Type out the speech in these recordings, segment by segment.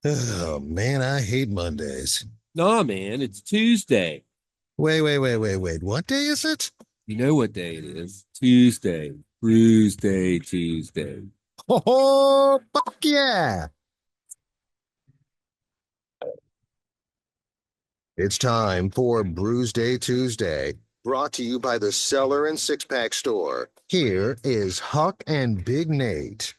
Oh man, I hate Mondays. Nah, man, it's Tuesday. Wait. What day is it? You know what day it is? Tuesday. Brewsday, Tuesday. Oh, fuck yeah. It's time for Brewsday Tuesday, brought to you by the Cellar and Six Pack Store. Here is Huck and Big Nate.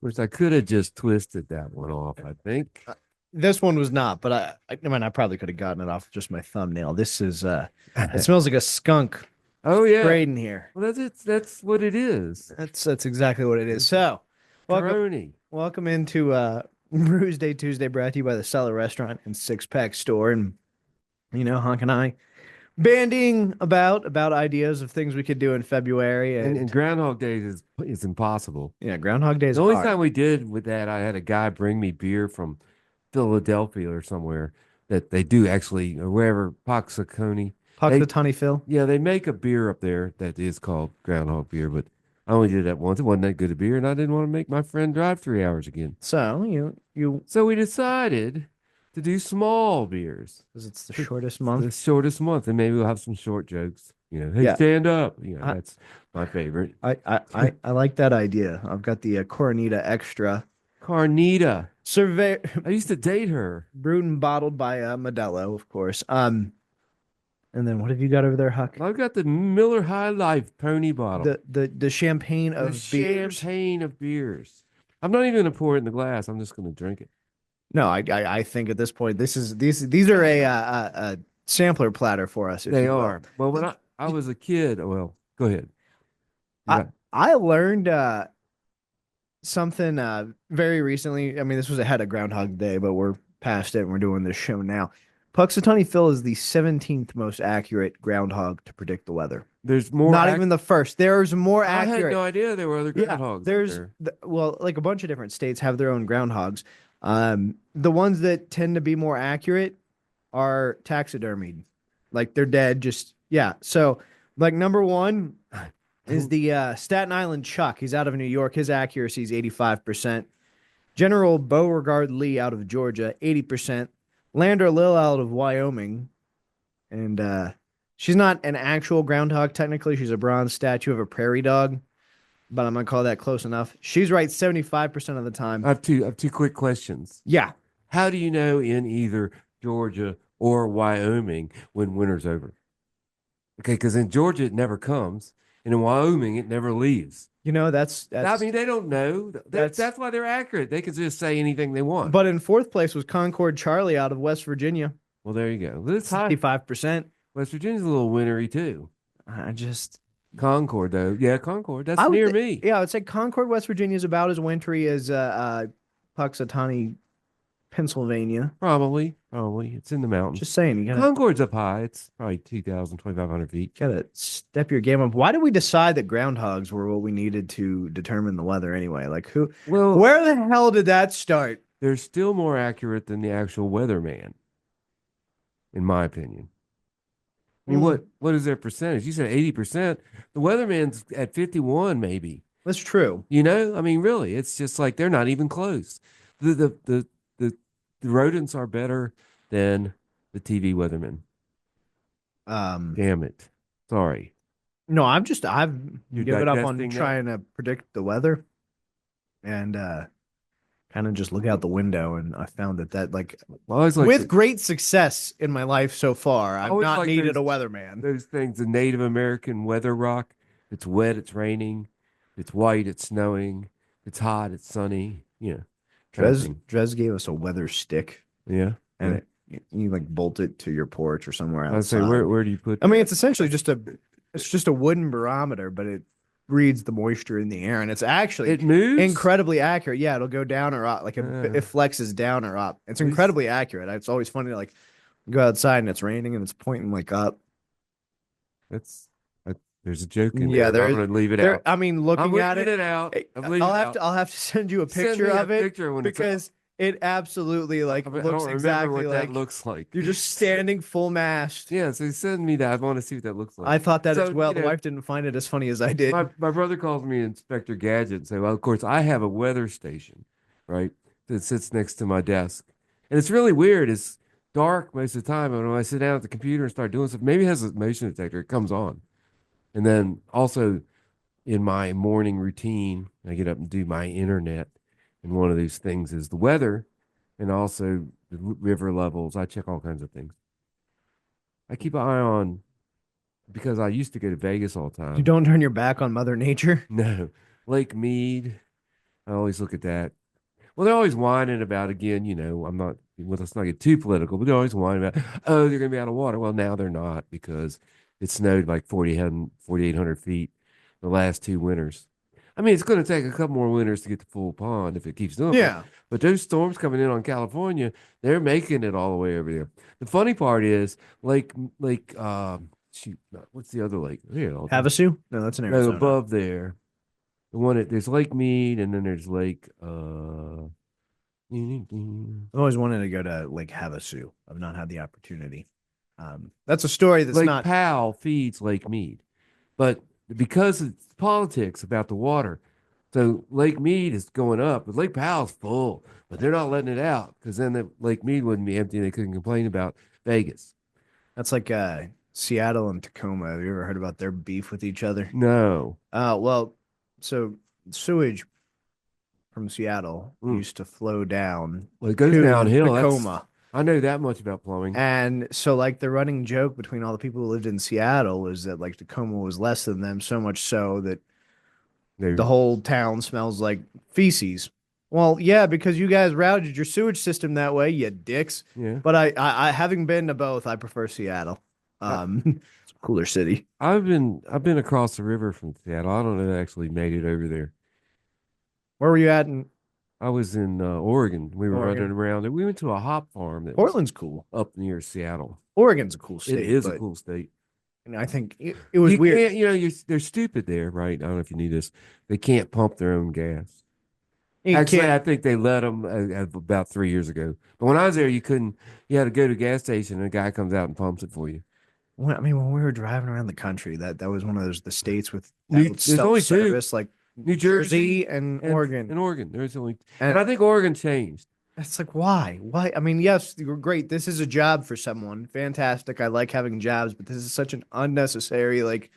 Which I could have just twisted that one off, I think. This one was not, but I probably could have gotten it off just my thumbnail. This is it smells like a skunk Oh yeah. sprayed in here. Well, that's it. That's what it is. That's exactly what it is. So, welcome Coroni. welcome into Brewsday Tuesday, brought to you by the Cellar Restaurant and Six Pack Store. And Honk and I bandying about ideas of things we could do in February. And And Groundhog Day is impossible. yeah, Groundhog Day is The only hard. time we did with that, I had a guy bring me beer from Philadelphia or somewhere that they do actually, or wherever, Poxaconi. Puck They the Tunny Phil. Yeah, they make a beer up there that is called Groundhog beer, but I only did that once. It wasn't that good a beer, and I didn't want to make my friend drive 3 hours again. So you So we decided to do small beers, because it's the shortest the month. shortest month, and maybe we'll have some short jokes. Hey, Yeah, stand up. I That's my favorite. I like that idea. I've got the Coronita Extra Carnita. survey. I used to date her. Brewed and bottled by Modelo, of course. And then what have you got over there, Huck? I've got the Miller High Life pony bottle, The champagne the of beers. champagne of beers. I'm not even going to pour it in the glass. I'm just going to drink it. No, I think at this point these are a sampler platter for us, if They you will. are. Well, when I was a kid, well, go ahead. You I got, I learned something very recently. I mean, this was ahead of Groundhog Day, but we're past it and we're doing this show now. Puxatawny Phil is the 17th most accurate groundhog to predict the weather. there's more. Not even the first. There's more I had accurate. no idea there were other Yeah, groundhogs up there's there. well, like a bunch of different states have their own groundhogs. The ones that tend to be more accurate are taxidermied, like they're dead. Just yeah. So like number one is the Staten Island Chuck. He's out of New York. His accuracy is 85%. General Beauregard Lee out of Georgia, 80%. Lander Lil out of Wyoming, and she's not an actual groundhog technically. She's a bronze statue of a prairie dog, but I'm gonna call that close enough. She's right 75% of the time. I have two quick questions. Yeah. How do you know in either Georgia or Wyoming when winter's over? Okay, because in Georgia it never comes, and in Wyoming it never leaves. That's I that's mean, they don't know. that's That's why they're accurate. They can just say anything they want. but in fourth place was Concord Charlie out of West Virginia, Well, there you go. It's high. 65%. West Virginia's a little wintry too. I just Concord, though. Yeah, Concord. That's I would near me. yeah, I would say Concord, West Virginia is about as wintry as Puxatawny, Pennsylvania. Probably. Probably. It's in the mountains. Just saying, you Concord's up high. It's probably 2,000, 2,500 feet. gotta step your game up. Why did we decide that groundhogs were what we needed to determine the weather anyway? Like Well, where the hell did that start? they're still more accurate than the actual weatherman, in my opinion. I mean, Mm, what is their percentage? You said 80%. The weatherman's at 51, maybe. that's true. I mean, really, it's just like they're not even close. The the rodents are better than the TV weatherman. Um, Damn it. Sorry. no, I've You're given up on digesting that? trying to predict the weather and kind of just look out the window, and I found that like I always like with great success in my life so far, I've always not like needed a those weatherman. those things, the Native American weather rock. It's wet, it's raining, it's white, it's snowing, it's hot, it's sunny. Yeah, kind of thing. Dres gave us a weather stick, Yeah. and Yeah. you like bolt it to your porch or somewhere I would say outside. where do you put I mean, it's essentially just a wooden barometer, but it reads the moisture in the air, and it's actually it moves? incredibly accurate. Yeah, it'll go down or up, like it flexes down or up. It's At least- incredibly accurate. It's always funny to like go outside and it's raining and it's pointing like up. That's there's a joke in Yeah, there. there I'm is. gonna leave it There, out. I mean, I'm looking at leaving it, it out. eh, I'm leaving I'll it have out. to I'll have to send you a Send picture me a of it picture when it's up. because it absolutely like I looks don't remember exactly what that like looks like. you're just standing full mast. Yeah, so send me that. I want to see what that looks like. I thought that as So, well. The wife didn't find it as funny as I my did. my brother calls me Inspector Gadget and say, well, of course, I have a weather station right? That sits next to my desk. And it's really weird. It's dark most of the time. And when I sit down at the computer and start doing stuff, maybe it has a motion detector, it comes on. And then also in my morning routine, I get up and do my internet. And one of those things is the weather and also the river levels. I check all kinds of things. I keep an eye on because I used to go to Vegas all the You time. don't turn your back on Mother Nature. No, Lake Mead. I always look at that. Well, they're always whining about again. I'm not. Well, let's not get too political, but they're always whining about, oh, they're going to be out of water. Well, now they're not because it snowed like 4,800 feet the last 2 winters. I mean, it's going to take a couple more winters to get to full pond if it keeps doing it. Yeah. But those storms coming in on California, they're making it all the way over there. The funny part is shoot, what's the other lake? Here, Havasu? No, that's in no, Arizona. above there. There's Lake Mead and then there's Lake I've always wanted to go to Lake Havasu. I've not had the opportunity. That's a story that's Lake not. Powell feeds Lake Mead. But because it's politics about the water, so Lake Mead is going up, but Lake Powell's full, but they're not letting it out because then the Lake Mead wouldn't be empty and they couldn't complain about Vegas. That's like Seattle and Tacoma. Have you ever heard about their beef with each other? No. Well, so sewage from Seattle used to flow down Well, it goes to downhill. Tacoma. I know that much about plumbing. And so, like, the running joke between all the people who lived in Seattle was that, like, Tacoma was less than them, so much so that the whole town smells like feces. Well, yeah, because you guys routed your sewage system that way, you dicks. Yeah. But I having been to both, I prefer Seattle. It's a cooler city. I've been across the river from Seattle. I don't know that I actually made it over there. Where were you at? I was in Oregon. We were Oregon. running around there. We went to a hop farm that Portland's cool. was up near Seattle. Oregon's a cool state. It is a cool state. And I think it was weird. They're stupid there, right? I don't know if you knew this. They can't pump their own gas. You Actually, can't- I think they let them about 3 years ago. But when I was there, you couldn't. You had to go to a gas station, and a guy comes out and pumps it for you. I mean, when we were driving around the country, that was one of the states with There's only two. self-service, like New Jersey and Oregon. And Oregon. There's only, And- and I think Oregon changed. It's like, why? Why? I mean, yes, you're great. This is a job for someone. Fantastic. I like having jobs, but this is such an unnecessary, like,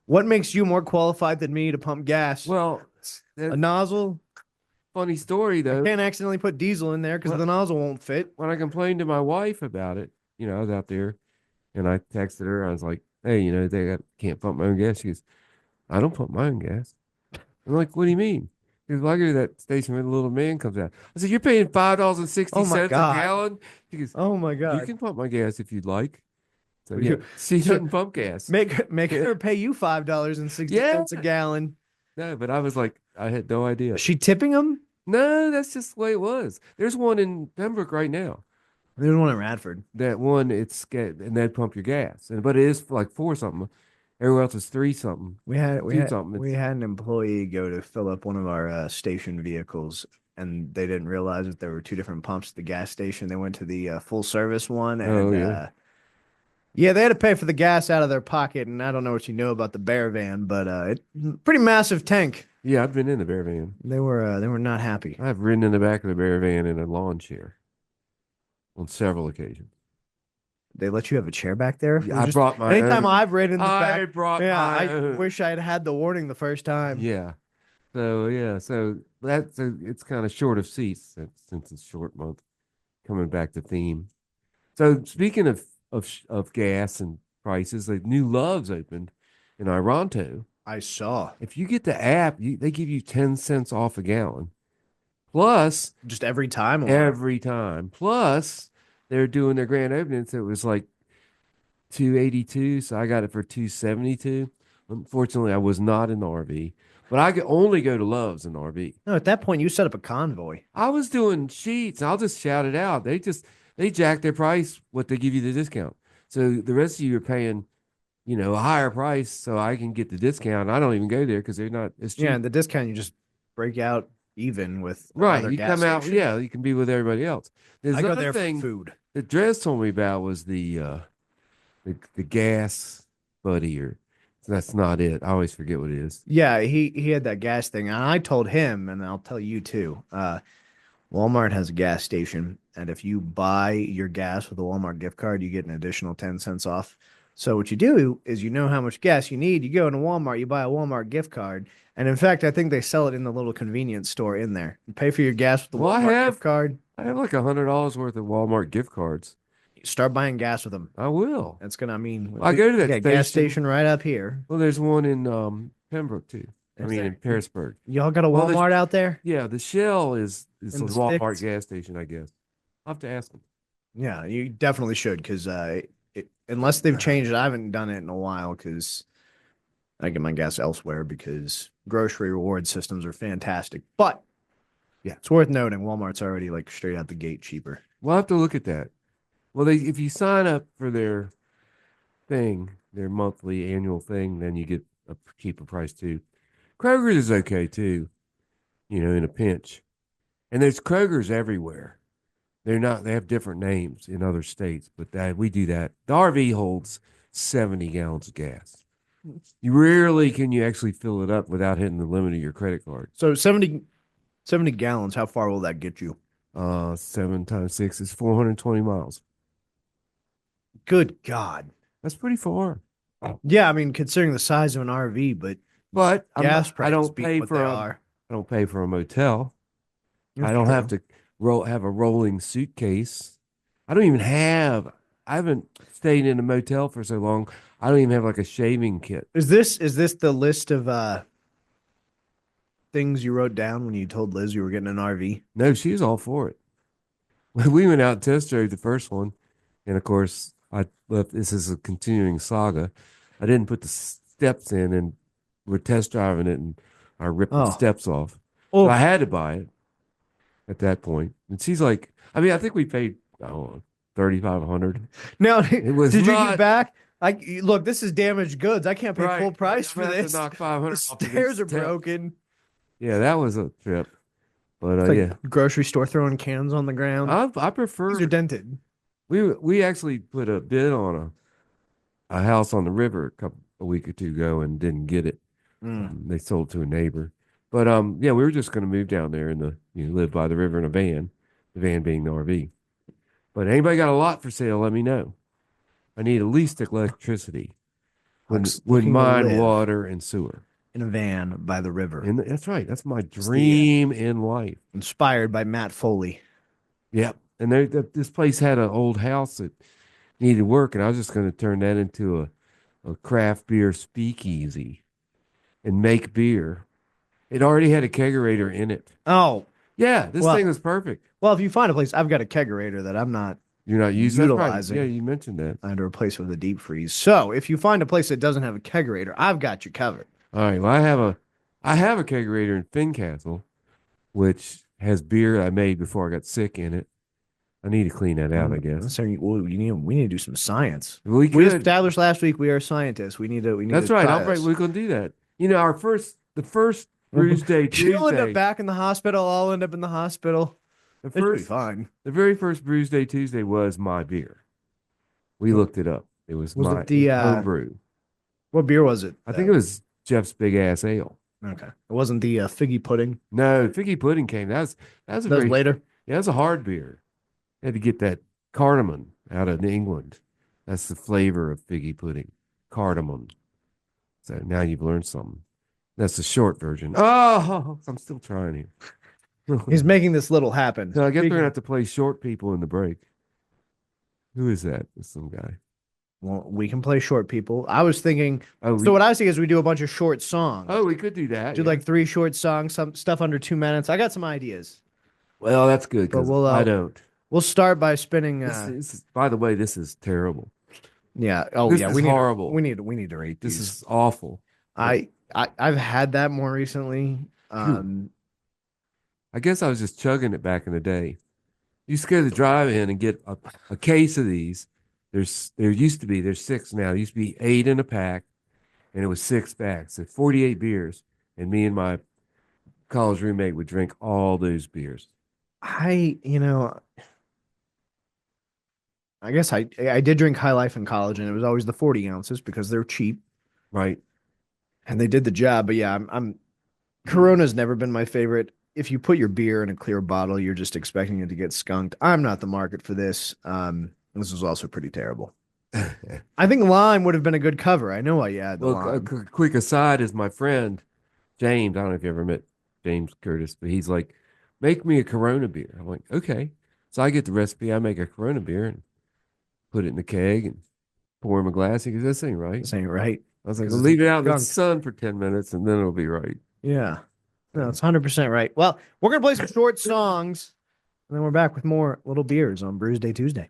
what makes you more qualified than me to pump gas? Well, A nozzle? funny story though. Can't accidentally put diesel in there because Well- the nozzle won't fit. When I complained to my wife about it, I was out there, and I texted her. I was like, "Hey, can't pump my own gas." She goes, "I don't pump my own gas." I'm like, "What do you mean?" She goes, "Well, I go to that station where the little man comes out." I said, "You're paying $5.60 a God. gallon?" She goes, Oh my "You God. can pump my gas if you'd like." So Well, yeah, you- she so- doesn't pump gas. Make her pay you $5.60 a gallon. No, but I was like, I had no idea. Is she tipping them? No, that's just the way it was. There's one in Pembroke right now. There's one in Radford. That one, and they'd pump your gas, but it is like 4 something. Everywhere else is 3 something. We had something. we had an employee go to fill up one of our station vehicles, and they didn't realize that there were 2 different pumps at the gas station. They went to the full service one, and Oh, yeah. yeah, they had to pay for the gas out of their pocket. And I don't know what you know about the Bear Van, but pretty massive tank. Yeah, I've been in the bear van. They were not happy. I've ridden in the back of the bear van in a lawn chair on several occasions. They let you have a chair back there. Yeah, I brought my Anytime own. I've ridden in the I back, brought yeah, my I own. wish I'd had the warning the first time. Yeah. So it's kind of short of seats since it's short month. Coming back to theme. So speaking of gas and prices, like new Love's opened in Ironto. I saw If you get the app, they give you 10 cents off a gallon. Plus, just every time. every time. Plus, they're doing their grand opening, so it was like $2.82. So I got it for $2.72. Unfortunately, I was not in the RV, but I could only go to Love's in the RV. No, at that point you set up a convoy. I was doing sheets. I'll just shout it out. They jack their price what they give you the discount. So the rest of you are paying, a higher price so I can get the discount. I don't even go there because they're not as cheap. Yeah, and the discount you just break out even with Right. another You gas come out, station. yeah, you can be with everybody else. There's I go another there thing for food. that Dres told me about was the gas buddy, or that's not it. I always forget what it is. Yeah, he had that gas thing, and I told him, and I'll tell you too. Walmart has a gas station, and if you buy your gas with a Walmart gift card, you get an additional 10 cents off. So what you do is you know how much gas you need. You go into Walmart, you buy a Walmart gift card, and in fact, I think they sell it in the little convenience store in there. You pay for your gas with the Well, Walmart gift card. I have like $100 worth of Walmart gift cards. Start buying gas with them. I will. That's gonna, I mean, I go to that gas station. station right up here. Well, there's one in Pembroke too. Is in there? Harrisburg. Y'all got a Well, Walmart out there? Yeah, the Shell is a In the Walmart sticks? gas station, I guess. I'll have to ask them. Yeah, you definitely should because unless they've changed it, I haven't done it in a while because I get my gas elsewhere because grocery reward systems are fantastic. But yeah, it's worth noting Walmart's already like straight out the gate cheaper. We'll have to look at that. Well, if you sign up for their thing, their monthly annual thing, then you get a cheaper price too. Kroger's is okay too, in a pinch. And there's Kroger's everywhere. They have different names in other states, but we do that. The RV holds 70 gallons of gas. You rarely can you actually fill it up without hitting the limit of your credit card. So 70 gallons, how far will that get you? 7 times 6 is 420 miles. Good God. That's pretty far. Yeah, I mean, considering the size of an RV, but gas prices I don't beat pay what for they a, are. I don't pay for a motel. That's I don't true. have to have a rolling suitcase. I haven't stayed in a motel for so long. I don't even have like a shaving kit. Is this the list of things you wrote down when you told Liz you were getting an RV? No, she was all for it. We went out and test drove the first one, and of course, this is a continuing saga. I didn't put the steps in, and we're test driving it, and I ripped the steps off. Oh, So I had to buy it at that point. And she's like, I think we paid, I don't know, $3,500. now It was did you not- get back? Look, this is damaged goods. I can't pay Right. full price I'm for gonna have this. to knock 500 The off of these stairs are steps. broken. Yeah, that was a trip. But It's like yeah, grocery store throwing cans on the ground. I prefer. These are dented. We actually put a bid on a house on the river a week or two ago and didn't get it. They sold to a neighbor. But yeah, we were just going to move down there and live by the river in a van, the van being the RV. But anybody got a lot for sale? Let me know. I need at least electricity. Huck's Would looking to mine, live water, and sewer. in a van by the river, And that's right. That's my dream in life. inspired by Matt Foley. Yep. And this place had an old house that needed work, and I was just going to turn that into a craft beer speakeasy and make beer. It already had a kegerator in it. Oh, Yeah, this thing was perfect. well, if you find a place, I've got a kegerator that I'm not You're not using that's right. utilizing. Yeah, you mentioned that. I had to replace with a deep freeze. So if you find a place that doesn't have a kegerator, I've got you covered. All right. Well, I have a kegerator in Fincastle, which has beer I made before I got sick in it. I need to clean that out, I guess. So we need to do some science. We We could. established last week we are scientists. We need to. That's to right. try this. We're going to do that. The first Brewsday You'll end Tuesday. up back in the hospital. I'll end up in the hospital. The It'll be first, fine. the very first Brewsday Tuesday was my beer. We looked it up. It was Was my it the, homebrew. What beer was it? I think it was Jeff's Big Ass Ale. Okay. It wasn't the figgy pudding. No, Figgy Pudding came. That was That was very later. Yeah, that's a hard beer. Had to get that cardamom out of England. That's the flavor of Figgy Pudding. Cardamom. So now you've learned something. That's the short version. Oh, I'm still trying here. He's making this little happen. So I guess we're Speaking- gonna have to play short people in the break. Who is that? It's some guy. Well, we can play short people. I was thinking. Oh, So what I was thinking is we do a bunch of short songs. we could do that. Do yeah. like 3 short songs, some stuff under 2 minutes. I got some ideas. Well, that's good But because we'll, I don't. We'll start by spinning. By the way, this is terrible. Yeah. Oh, This yeah. is We need. horrible. We need to rate This these. is awful. I've had that more recently. I guess I was just chugging it back in the day. You used to go to the drive-in and get a case of these. There's 6 now. There used to be 8 in a pack, and it was 6 packs. So 48 beers, and me and my college roommate would drink all those beers. I guess I did drink High Life in college, and it was always the 40 ounces because they're cheap Right. and they did the job. But yeah, I'm Corona's never been my favorite. if you put your beer in a clear bottle, you're just expecting it to get skunked. I'm not the market for this. This was also pretty terrible. I think lime would have been a good cover. I know why you add the Well, a lime. quick aside is my friend James. I don't know if you ever met James Curtis, but he's like, make me a Corona beer. I'm like, okay. So I get the recipe. I make a Corona beer and put it in the keg and pour him a glass. He goes, this ain't right. This ain't right. I was like, 'Cause well, it's leave it out in the skunked. sun for 10 minutes and then it'll be right. Yeah. No, it's 100% right. Well, we're going to play some short songs, and then we're back with more little beers on Brewsday Tuesday.